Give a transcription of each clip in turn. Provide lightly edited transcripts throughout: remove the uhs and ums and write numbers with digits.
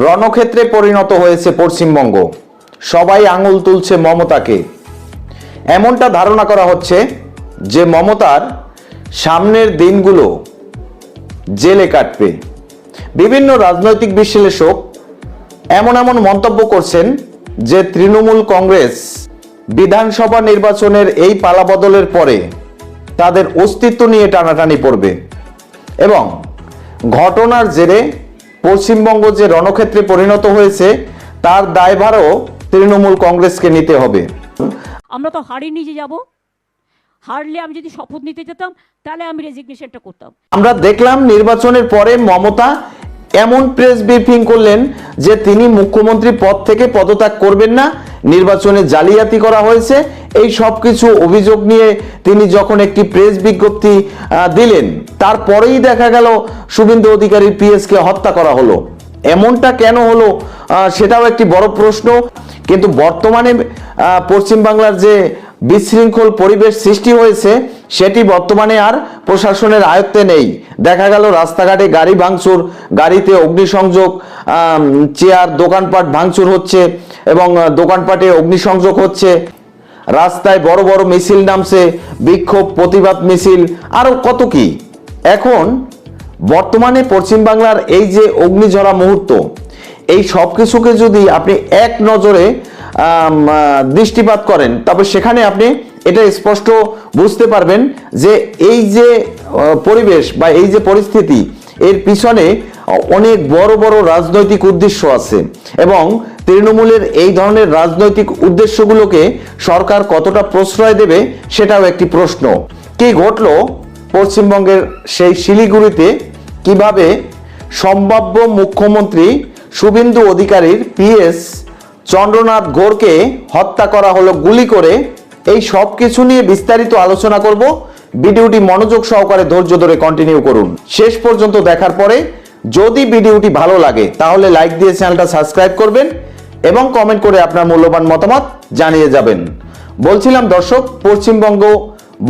রণক্ষেত্রে পরিণত হয়েছে পশ্চিমবঙ্গ। সবাই আঙুল তুলছে মমতাকে। এমনটা ধারণা করা হচ্ছে যে মমতার সামনের দিনগুলো জেলে কাটবে। বিভিন্ন রাজনৈতিক বিশ্লেষক এমন মন্তব্য করছেন যে তৃণমূল কংগ্রেস বিধানসভা নির্বাচনের এই পালাবদলের পরে তাদের অস্তিত্ব নিয়ে টানাটানি পড়বে এবং ঘটনার জেরে পশ্চিমবঙ্গ যে রণক্ষেত্রে পরিণত হয়েছে তার দায়ভারও তৃণমূল কংগ্রেসকে নিতে হবে। আমরা তো হারিয়ে নিয়ে যাব, হারলে আমি যদি শপথ নিতে যেতাম তাহলে আমি রেজিগনেশনটা করতাম। আমরা দেখলাম নির্বাচনের পরে মমতা এমন প্রেস ব্রিফিং করলেন যে তিনি মুখ্যমন্ত্রী পদ থেকে পদত্যাগ করবেন না, নির্বাচনে জালিয়াতি করা হয়েছে, এই সব কিছু অভিযোগ নিয়ে তিনি যখন একটি প্রেস বিজ্ঞপ্তি দিলেন তারপরেই দেখা গেল শুভেন্দু অধিকারীর পিএসকে হত্যা করা হলো। এমনটা কেন হলো সেটাও একটি বড় প্রশ্ন। কিন্তু বর্তমানে পশ্চিমবাংলার যে বিশৃঙ্খল পরিবেশ সৃষ্টি হয়েছে সেটি বর্তমানে আর প্রশাসনের আয়ত্তে নেই। দেখা গেল রাস্তাঘাটে গাড়ি ভাঙচুর, গাড়িতে অগ্নিসংযোগ, চেয়ার দোকানপাট ভাঙচুর হচ্ছে এবং দোকানপাটে অগ্নিসংযোগ হচ্ছে, রাস্তায় বড় বড় মিছিল নামছে, বিক্ষোভ প্রতিবাদ মিছিল, আরো কত কি। এখন বর্তমানে পশ্চিমবাংলার এই যে অগ্নিঝরা মুহূর্ত, এই সব কিছুকে যদি আপনি এক নজরে দৃষ্টিপাত করেন তবে সেখানে আপনি এটা স্পষ্ট বুঝতে পারবেন যে এই যে পরিবেশ বা এই যে পরিস্থিতি এর পিছনে অনেক বড় বড় রাজনৈতিক উদ্দেশ্য আছে এবং তৃণমূলের এই ধরনের রাজনৈতিক উদ্দেশ্যগুলোকে সরকার কতটা প্রশ্রয় দেবে সেটাও একটি প্রশ্ন। কি ঘটলো পশ্চিমবঙ্গের সেই শিলিগুড়িতে, কিভাবে সম্ভাব্য মুখ্যমন্ত্রী শুভেন্দু অধিকারীর পিএস চন্দ্রনাথ গৌরকে হত্যা করা হলো গুলি করে, এই সব কিছু নিয়ে বিস্তারিত আলোচনা করব। ভিডিওটি মনোযোগ সহকারে ধৈর্য ধরে কন্টিনিউ করুন শেষ পর্যন্ত দেখার পরে। যদি ভিডিওটি ভালো লাগে তাহলে লাইক দিয়ে চ্যানেলটা সাবস্ক্রাইব করবেন এবং কমেন্ট করে আপনার মূল্যবান মতামত জানিয়ে যাবেন। বলছিলাম দর্শক, পশ্চিমবঙ্গ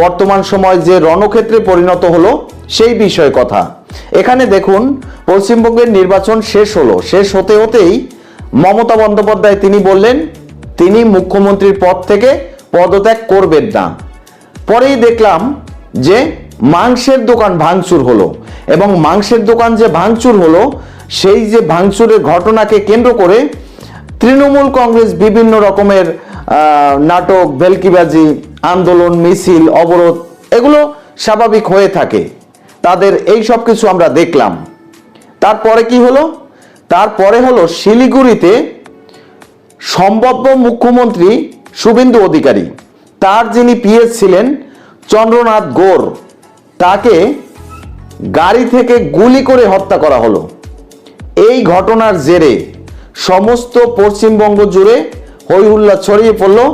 বর্তমান সময় যে রণক্ষেত্রে পরিণত হলো সেই বিষয়ে কথা। এখানে দেখুন, পশ্চিমবঙ্গের নির্বাচন শেষ হলো, শেষ হতে হতেই মমতা বন্দ্যোপাধ্যায় তিনি বললেন তিনি মুখ্যমন্ত্রীর পদ থেকে পদত্যাগ করবেন না। পরেই দেখলাম যে মাংসের দোকান ভাঙচুর হলো এবং মাংসের দোকান যে ভাঙচুর হলো সেই যে ভাঙচুরের ঘটনাকে কেন্দ্র করে তৃণমূল কংগ্রেস বিভিন্ন রকমের নাটক, ভেলকিবাজি, আন্দোলন, মিছিল, অবরোধ এগুলো স্বাভাবিক হয়ে থাকে তাদের, এই সব কিছু আমরা দেখলাম। তারপরে কি হলো? তারপরে হলো শিলিগুড়িতে সম্ভাব্য মুখ্যমন্ত্রী শুভেন্দু অধিকারী, তার যিনি পিএস ছিলেন চন্দ্রনাথ গৌর, তাকে গাড়ি থেকে গুলি করে হত্যা করা হলো। এই ঘটনার জেরে সমস্ত পশ্চিমবঙ্গ জুড়ে হই হুল্লা ছড়িয়ে পড়লো,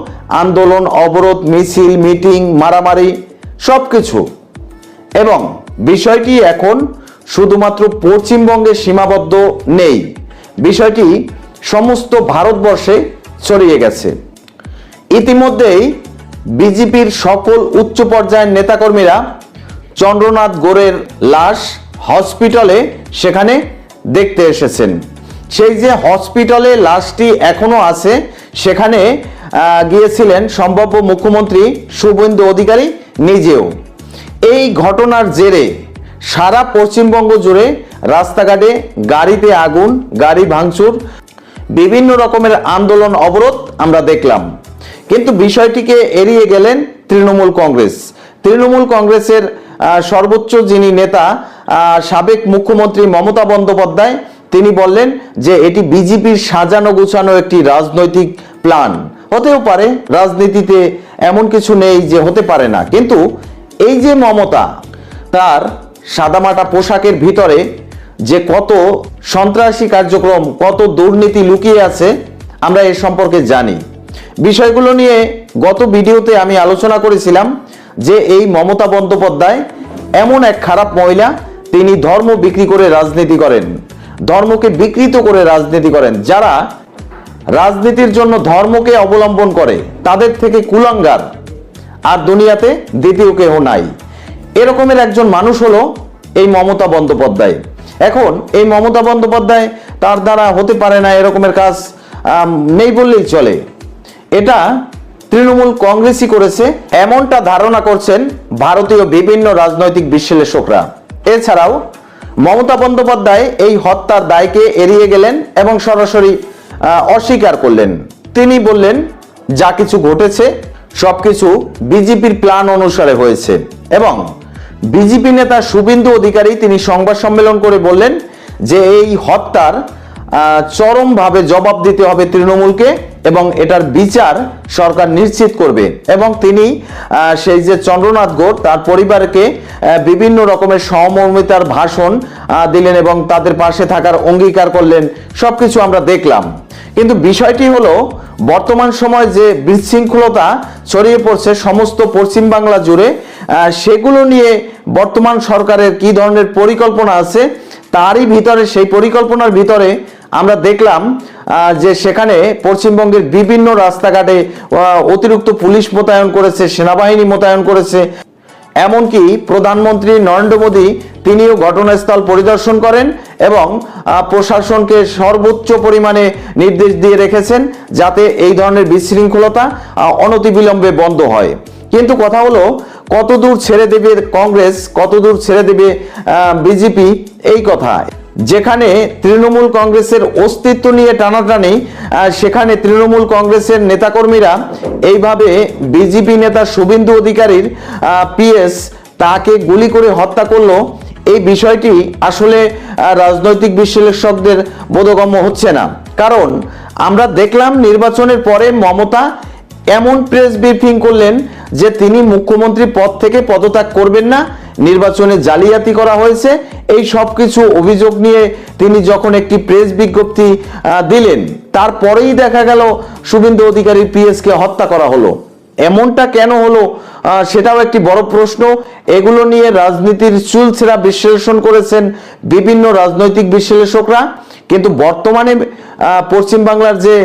আন্দোলন, অবরোধ, মিছিল, মিটিং, মারামারি সবকিছু। এবং বিষয়টি এখন শুধুমাত্র পশ্চিমবঙ্গে সীমাবদ্ধ নেই, বিষয়টি সমস্ত ভারতবর্ষে ছড়িয়ে গেছে। ইতিমধ্যেই বিজেপির সকল উচ্চ পর্যায়ের নেতাকর্মীরা চন্দ্রনাথ গৌরের লাশ হসপিটালে সেখানে দেখতে এসেছেন। সেই যে হসপিটালে লাশটি এখনো আছে সেখানে গিয়েছিলেন সম্ভাব্য মুখ্যমন্ত্রী শুভেন্দু অধিকারী নিজেও। এই ঘটনার জেরে সারা পশ্চিমবঙ্গ জুড়ে রাস্তাঘাটে গাড়িতে আগুন, গাড়ি ভাঙচুর, বিভিন্ন রকমের আন্দোলন, অবরোধ আমরা দেখলাম। কিন্তু বিষয়টিকে এড়িয়ে গেলেন তৃণমূল কংগ্রেস। তৃণমূল কংগ্রেসের সর্বোচ্চ যিনি নেতা, সাবেক মুখ্যমন্ত্রী মমতা বন্দ্যোপাধ্যায়, তিনি বললেন যে এটি বিজেপির সাজানো গোছানো একটি রাজনৈতিক প্ল্যান। হতেও পারে, রাজনীতিতে এমন কিছু নেই যে হতে পারে না, কিন্তু এই যে মমতা, তার সাদামাটা পোশাকের ভিতরে যে কত সন্ত্রাসী কার্যক্রম, কত দুর্নীতি লুকিয়ে আছে আমরা এ সম্পর্কে জানি। বিষয়গুলো নিয়ে গত ভিডিওতে আমি আলোচনা করেছিলাম যে এই মমতা বন্দ্যোপাধ্যায় এমন এক খারাপ মহিলা, তিনি ধর্ম বিক্রি করে রাজনীতি করেন, ধর্মকে বিকৃত করে রাজনীতি করেন। যারা রাজনীতির জন্য ধর্মকে অবলম্বন করে তাদের থেকে কুলাঙ্গার আর দুনিয়াতে দ্বিতীয় কেহ নাই। এরকমের একজন মানুষ হলো এই মমতা বন্দ্যোপাধ্যায়। এখন এই মমতা বন্দ্যোপাধ্যায় তার দ্বারা হতে পারে না, এরকমের কাজ নেই বললেই চলে। এটা তৃণমূল কংগ্রেসই করেছে, এমনটা ধারণা করছেন ভারতীয় বিভিন্ন রাজনৈতিক বিশ্লেষকরা। এছাড়াও মমতা বন্দ্যোপাধ্যায় এই হত্যার দায়কে এড়িয়ে গেলেন এবং সরাসরি অস্বীকার করলেন। তিনি বললেন, যা কিছু ঘটেছে সবকিছু বিজেপির প্ল্যান অনুসারে হয়েছে। এবং বিজেপি নেতা শুভেন্দু অধিকারী তিনি সংবাদ সম্মেলন করে বললেন যে এই হত্যার চরমভাবে জবাব দিতে হবে তৃণমূলকে এবং এটার বিচার সরকার নিশ্চিত করবে। এবং তিনি সেই যে চন্দ্রনাথ গৌড় তার পরিবারকে বিভিন্ন রকমের সহমর্মিতার ভাষণ দিলেন এবং তাদের পাশে থাকার অঙ্গীকার করলেন। সবকিছু আমরা দেখলাম, কিন্তু বিষয়টি হলো বর্তমান সময় যে বিশৃঙ্খলতা ছড়িয়ে পড়ছে সমস্ত পশ্চিম বাংলা জুড়ে, সেগুলো নিয়ে বর্তমান সরকারের কি ধরনের পরিকল্পনা আছে তারই ভিতরে, সেই পরিকল্পনার ভিতরে আমরা দেখলাম যে সেখানে পশ্চিমবঙ্গের বিভিন্ন রাস্তাঘাটে অতিরিক্ত পুলিশ মোতায়েন করেছে, সেনাবাহিনী মোতায়েন করেছে। এমনকি প্রধানমন্ত্রী নরেন্দ্র মোদী তিনিও ঘটনাস্থল পরিদর্শন করেন এবং প্রশাসনকে সর্বোচ্চ পরিমাণে নির্দেশ দিয়ে রেখেছেন যাতে এই ধরনের বিশৃঙ্খলতা অনতিবিলম্বে বন্ধ হয়। কিন্তু কথা হলো, কতদূর ছেড়ে দেবে কংগ্রেস, কতদূর ছেড়ে দেবে বিজেপি, এই কথা। যেখানে তৃণমূল কংগ্রেসের অস্তিত্ব নিয়ে টানাটানি, সেখানে তৃণমূল কংগ্রেসের নেতাকর্মীরা এইভাবে বিজেপি নেতা শুভেন্দু অধিকারীর পিএস তাকে গুলি করে হত্যা করলো, এই বিষয়টি আসলে রাজনৈতিক বিশ্লেষকদের বোধগম্য হচ্ছে না। কারণ আমরা দেখলাম নির্বাচনের পরে মমতা এমন প্রেস ব্রিফিং করলেন যে তিনি মুখ্যমন্ত্রী পদ থেকে পদত্যাগ করবেন না, নির্বাচনে জালিয়াতি করা হয়েছে, এই সব কিছু অভিযোগ নিয়ে তিনি যখন একটি প্রেস বিজ্ঞপ্তি দিলেন, তারপরেই দেখা গেল শুভেন্দু অধিকারীর পিএসকে হত্যা করা হলো। এমনটা কেন হলো সেটাও একটি বড় প্রশ্ন। এগুলো নিয়ে রাজনীতির চুলচেরা বিশ্লেষণ করেছেন বিভিন্ন রাজনৈতিক বিশ্লেষকরা। কিন্তু বর্তমানে পশ্চিমবাংলার যে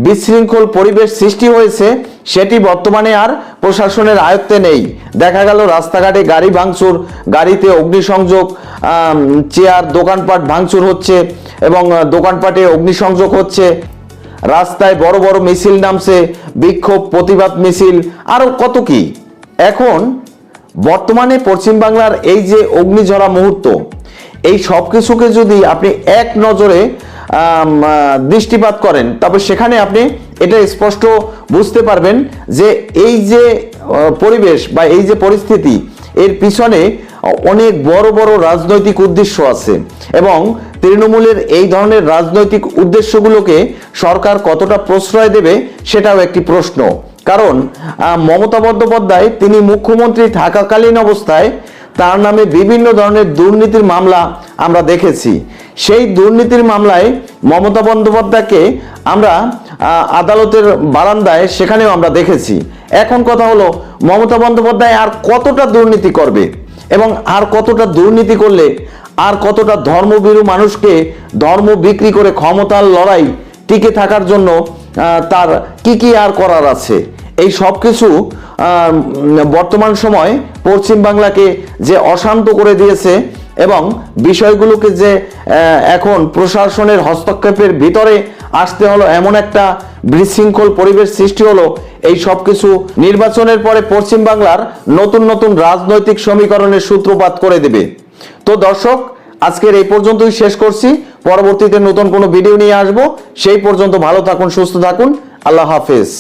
বিশৃঙ্খল পরিবেশ সৃষ্টি হয়েছে সেটি বর্তমানে আর প্রশাসনের আয়ত্তে নেই। দেখা গেল রাস্তাঘাটে গাড়ি ভাঙচুর, গাড়িতে অগ্নিসংযোগ, চেয়ার দোকানপাট ভাঙচুর হচ্ছে এবং দোকানপাটে অগ্নিসংযোগ হচ্ছে, রাস্তায় বড় বড় মিছিল নামছে, বিক্ষোভ প্রতিবাদ মিছিল, আরো কত কি। এখন বর্তমানে পশ্চিমবাংলার এই যে অগ্নিঝরা মুহূর্ত, এই সব কিছুকে যদি আপনি এক নজরে দৃষ্টিপাত করেন তবে সেখানে আপনি এটা স্পষ্ট বুঝতে পারবেন যে এই যে পরিবেশ বা এই যে পরিস্থিতি, এর পিছনে অনেক বড় বড় রাজনৈতিক উদ্দেশ্য আছে এবং তৃণমূলের এই ধরনের রাজনৈতিক উদ্দেশ্যগুলোকে সরকার কতটা প্রশ্রয় দেবে সেটাও একটি প্রশ্ন। কারণ মমতা বন্দ্যোপাধ্যায় তিনি মুখ্যমন্ত্রী থাকাকালীন অবস্থায় তার নামে বিভিন্ন ধরনের দুর্নীতির মামলা আমরা দেখেছি। সেই দুর্নীতির মামলায় মমতা বন্দ্যোপাধ্যায়কে আমরা আদালতের বারান্দায় সেখানেও আমরা দেখেছি। এখন কথা হলো, মমতা বন্দ্যোপাধ্যায় আর কতটা দুর্নীতি করবে এবং আর কতটা দুর্নীতি করলে আর কতটা ধর্মভীরু মানুষকে ধর্ম বিক্রি করে ক্ষমতার লড়াই টিকে থাকার জন্য তার কি আর করার আছে। এই সব কিছু বর্তমান সময় পশ্চিম বাংলাকে যে অশান্ত করে দিয়েছে এবং বিষয়গুলোকে যে এখন প্রশাসনের হস্তক্ষেপের ভিতরে আসতে হলো, এমন একটা বিশৃঙ্খল পরিবেশ সৃষ্টি হলো, এই সব কিছু নির্বাচনের পরে পশ্চিম বাংলার নতুন নতুন রাজনৈতিক সমীকরণের সূত্রপাত করে দেবে। তো দর্শক, আজকের এই পর্যন্তই শেষ করছি। পরবর্তীতে নতুন কোনো ভিডিও নিয়ে আসবো। সেই পর্যন্ত ভালো থাকুন, সুস্থ থাকুন। আল্লাহ হাফেজ।